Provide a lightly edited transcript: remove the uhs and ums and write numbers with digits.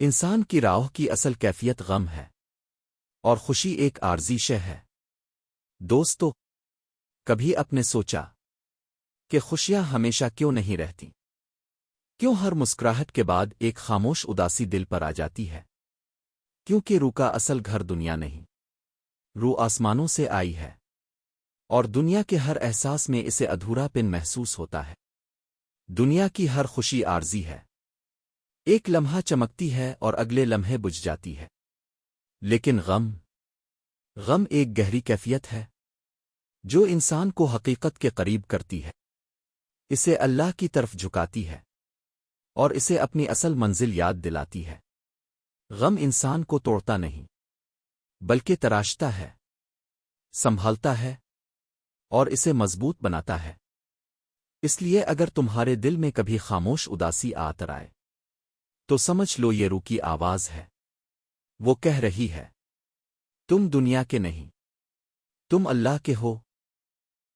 انسان کی راہ کی اصل کیفیت غم ہے اور خوشی ایک عارضی شے ہے۔ دوستو، کبھی اپنے سوچا کہ خوشیاں ہمیشہ کیوں نہیں رہتی؟ کیوں ہر مسکراہٹ کے بعد ایک خاموش اداسی دل پر آ جاتی ہے؟ کیونکہ روح کا اصل گھر دنیا نہیں، روح آسمانوں سے آئی ہے، اور دنیا کے ہر احساس میں اسے ادھورا پن محسوس ہوتا ہے۔ دنیا کی ہر خوشی عارضی ہے، ایک لمحہ چمکتی ہے اور اگلے لمحے بجھ جاتی ہے، لیکن غم ایک گہری کیفیت ہے جو انسان کو حقیقت کے قریب کرتی ہے، اسے اللہ کی طرف جھکاتی ہے اور اسے اپنی اصل منزل یاد دلاتی ہے۔ غم انسان کو توڑتا نہیں، بلکہ تراشتا ہے، سنبھالتا ہے اور اسے مضبوط بناتا ہے۔ اس لیے اگر تمہارے دل میں کبھی خاموش اداسی آتر آئے تو سمجھ لو یہ روح کی آواز ہے، وہ کہہ رہی ہے تم دنیا کے نہیں، تم اللہ کے ہو۔